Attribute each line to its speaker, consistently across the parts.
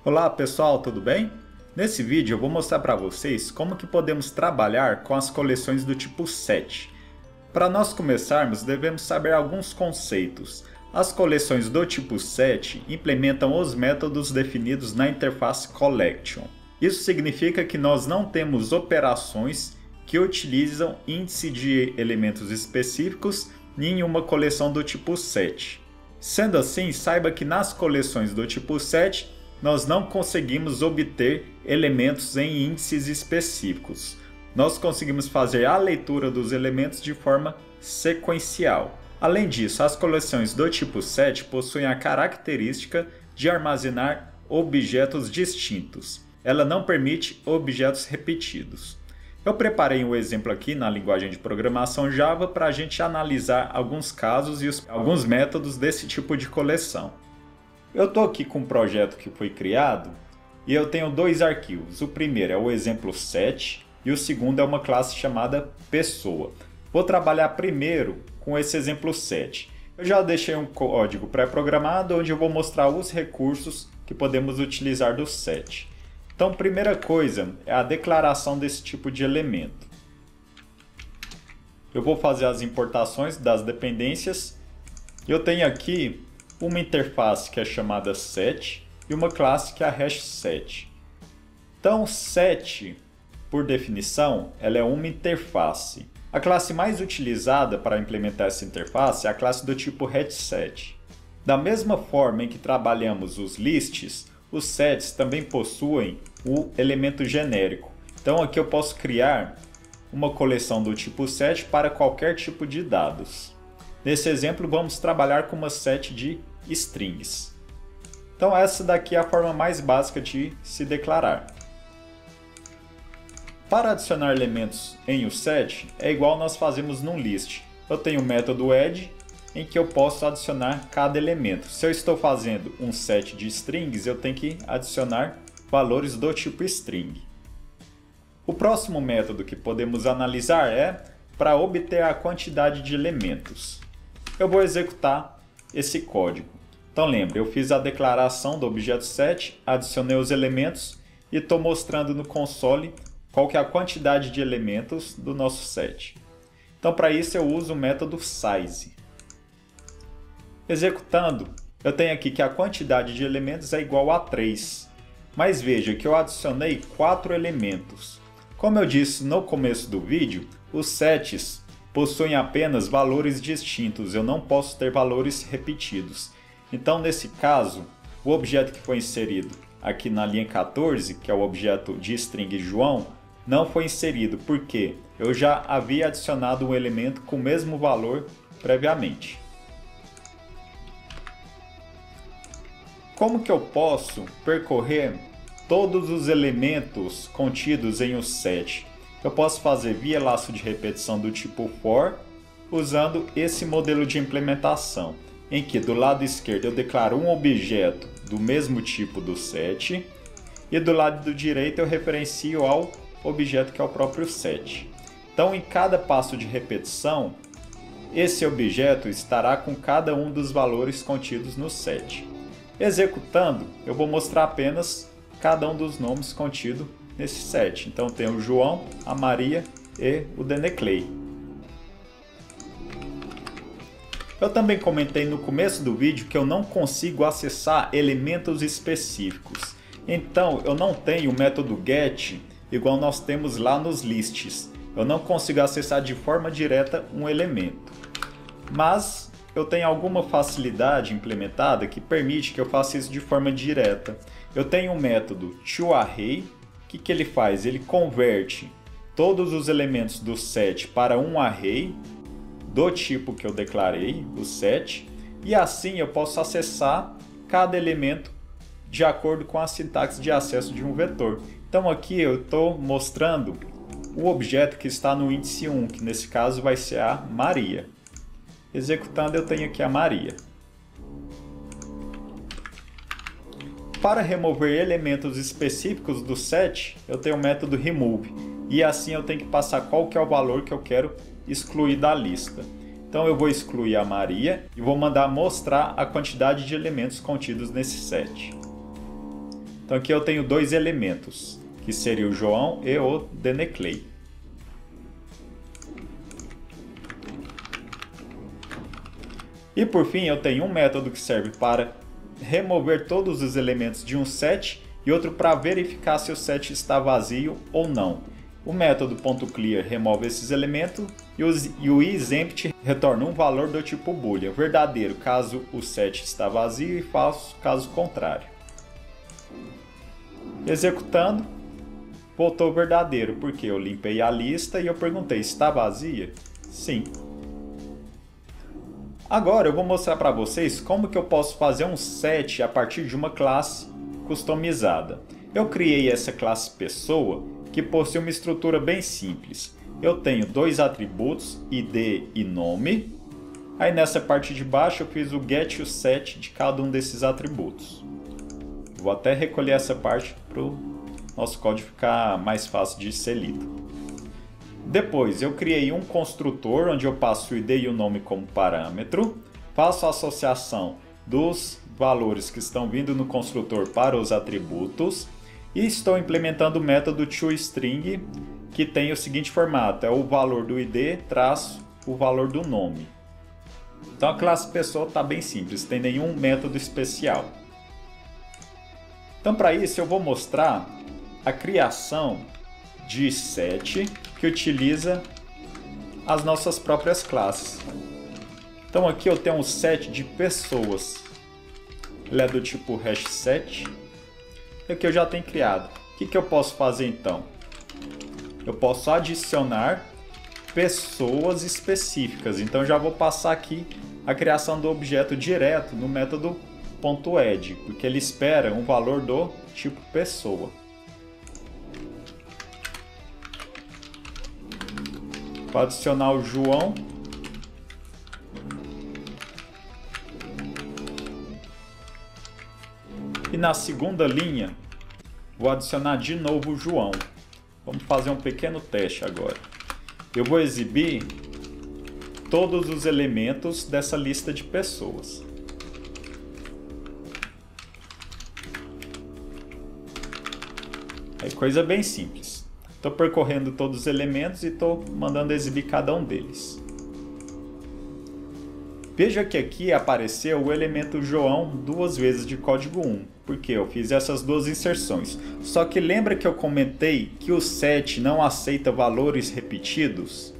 Speaker 1: Olá pessoal, tudo bem? Nesse vídeo eu vou mostrar para vocês como que podemos trabalhar com as coleções do tipo set. Para nós começarmos, devemos saber alguns conceitos. As coleções do tipo set implementam os métodos definidos na interface collection. Isso significa que nós não temos operações que utilizam índice de elementos específicos em uma coleção do tipo set. Sendo assim, saiba que nas coleções do tipo set nós não conseguimos obter elementos em índices específicos. Nós conseguimos fazer a leitura dos elementos de forma sequencial. Além disso, as coleções do tipo set possuem a característica de armazenar objetos distintos. Ela não permite objetos repetidos. Eu preparei um exemplo aqui na linguagem de programação Java para a gente analisar alguns casos e alguns métodos desse tipo de coleção. Eu estou aqui com um projeto que foi criado e eu tenho dois arquivos. O primeiro é o exemplo set e o segundo é uma classe chamada pessoa. Vou trabalhar primeiro com esse exemplo set. Eu já deixei um código pré-programado onde eu vou mostrar os recursos que podemos utilizar do set. Então, primeira coisa é a declaração desse tipo de elemento. Eu vou fazer as importações das dependências. Eu tenho aqui uma interface que é chamada set e uma classe que é a hashSet. Então, set, por definição, ela é uma interface. A classe mais utilizada para implementar essa interface é a classe do tipo hashSet. Da mesma forma em que trabalhamos os lists, os sets também possuem o elemento genérico. Então, aqui eu posso criar uma coleção do tipo set para qualquer tipo de dados. Nesse exemplo, vamos trabalhar com uma set de strings. Então, essa daqui é a forma mais básica de se declarar. Para adicionar elementos em um set, é igual nós fazemos num list. Eu tenho o método add, em que eu posso adicionar cada elemento. Se eu estou fazendo um set de strings, eu tenho que adicionar valores do tipo string. O próximo método que podemos analisar é para obter a quantidade de elementos. Eu vou executar esse código. Então lembre, eu fiz a declaração do objeto set, adicionei os elementos e estou mostrando no console qual que é a quantidade de elementos do nosso set. Então para isso eu uso o método size. Executando, eu tenho aqui que a quantidade de elementos é igual a 3. Mas veja que eu adicionei 4 elementos. Como eu disse no começo do vídeo, os sets possuem apenas valores distintos, eu não posso ter valores repetidos. Então, nesse caso, o objeto que foi inserido aqui na linha 14, que é o objeto de string João, não foi inserido, porque eu já havia adicionado um elemento com o mesmo valor previamente. Como que eu posso percorrer todos os elementos contidos em um set? Eu posso fazer via laço de repetição do tipo for, usando esse modelo de implementação, em que do lado esquerdo eu declaro um objeto do mesmo tipo do set, e do lado do direito eu referencio ao objeto que é o próprio set. Então, em cada passo de repetição, esse objeto estará com cada um dos valores contidos no set. Executando, eu vou mostrar apenas cada um dos nomes contidos nesse set. Então tem o João, a Maria e o Deneclay. Eu também comentei no começo do vídeo que eu não consigo acessar elementos específicos. Então eu não tenho o método get igual nós temos lá nos lists. Eu não consigo acessar de forma direta um elemento. Mas eu tenho alguma facilidade implementada que permite que eu faça isso de forma direta. Eu tenho um método toArray. O que ele faz? Ele converte todos os elementos do set para um array do tipo que eu declarei, o set, e assim eu posso acessar cada elemento de acordo com a sintaxe de acesso de um vetor. Então aqui eu estou mostrando o objeto que está no índice 1, que nesse caso vai ser a Maria. Executando, eu tenho aqui a Maria. Para remover elementos específicos do set, eu tenho o método remove. E assim eu tenho que passar qual que é o valor que eu quero excluir da lista. Então eu vou excluir a Maria e vou mandar mostrar a quantidade de elementos contidos nesse set. Então aqui eu tenho dois elementos, que seria o João e o Deneclei. E por fim eu tenho um método que serve para remover todos os elementos de um set e outro para verificar se o set está vazio ou não. O método .clear remove esses elementos e o isEmpty retorna um valor do tipo boolean, verdadeiro caso o set está vazio e falso caso contrário. Executando, voltou verdadeiro, porque eu limpei a lista e eu perguntei, está vazia? Sim. Agora eu vou mostrar para vocês como que eu posso fazer um set a partir de uma classe customizada. Eu criei essa classe pessoa que possui uma estrutura bem simples. Eu tenho dois atributos, id e nome. Aí nessa parte de baixo eu fiz o get e o set de cada um desses atributos. Vou até recolher essa parte para o nosso código ficar mais fácil de ser lido. Depois eu criei um construtor onde eu passo o id e o nome como parâmetro. Faço a associação dos valores que estão vindo no construtor para os atributos. E estou implementando o método toString, que tem o seguinte formato, é o valor do id traço o valor do nome. Então a classe pessoa está bem simples, não tem nenhum método especial. Então para isso eu vou mostrar a criação de set que utiliza as nossas próprias classes. Então aqui eu tenho um set de pessoas, ele é do tipo hashset. E aqui eu já tenho criado. O que eu posso fazer então? Eu posso adicionar pessoas específicas. Então eu já vou passar aqui a criação do objeto direto no método .add, porque ele espera um valor do tipo pessoa. Vou adicionar o João. E na segunda linha, vou adicionar de novo o João. Vamos fazer um pequeno teste agora. Eu vou exibir todos os elementos dessa lista de pessoas. É coisa bem simples. Estou percorrendo todos os elementos e estou mandando exibir cada um deles. Veja que aqui apareceu o elemento João duas vezes de código 1, porque eu fiz essas duas inserções. Só que lembra que eu comentei que o set não aceita valores repetidos?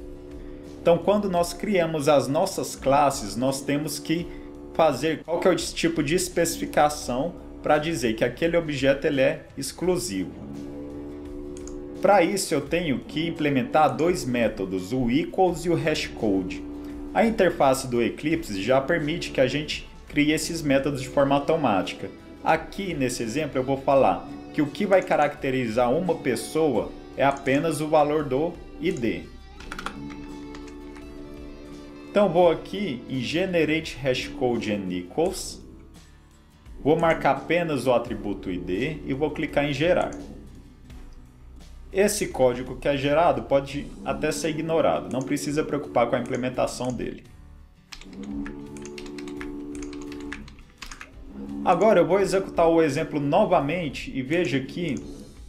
Speaker 1: Então quando nós criamos as nossas classes, nós temos que fazer qual que é o tipo de especificação para dizer que aquele objeto ele é exclusivo. Para isso eu tenho que implementar dois métodos, o equals e o hashcode. A interface do Eclipse já permite que a gente crie esses métodos de forma automática. Aqui nesse exemplo eu vou falar que o que vai caracterizar uma pessoa é apenas o valor do ID. Então vou aqui em Generate Hashcode and Equals, vou marcar apenas o atributo ID e vou clicar em gerar. Esse código que é gerado pode até ser ignorado, não precisa preocupar com a implementação dele. Agora eu vou executar o exemplo novamente e veja aqui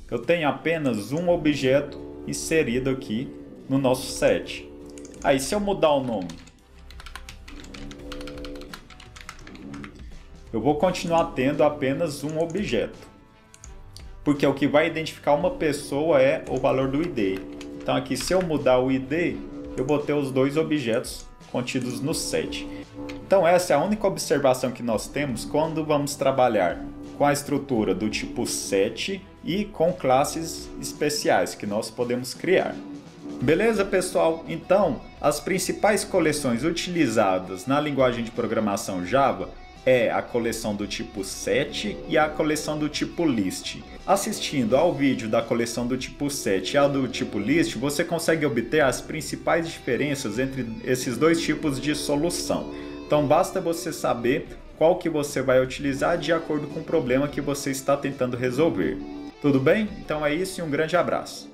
Speaker 1: que eu tenho apenas um objeto inserido aqui no nosso set. Aí se eu mudar o nome, eu vou continuar tendo apenas um objeto. Porque o que vai identificar uma pessoa é o valor do ID. Então aqui se eu mudar o ID, eu vou ter os dois objetos contidos no set. Então essa é a única observação que nós temos quando vamos trabalhar com a estrutura do tipo set e com classes especiais que nós podemos criar. Beleza, pessoal? Então, as principais coleções utilizadas na linguagem de programação Java é a coleção do tipo set e a coleção do tipo list. Assistindo ao vídeo da coleção do tipo set e a do tipo list, você consegue obter as principais diferenças entre esses dois tipos de solução. Então basta você saber qual que você vai utilizar de acordo com o problema que você está tentando resolver. Tudo bem? Então é isso e um grande abraço.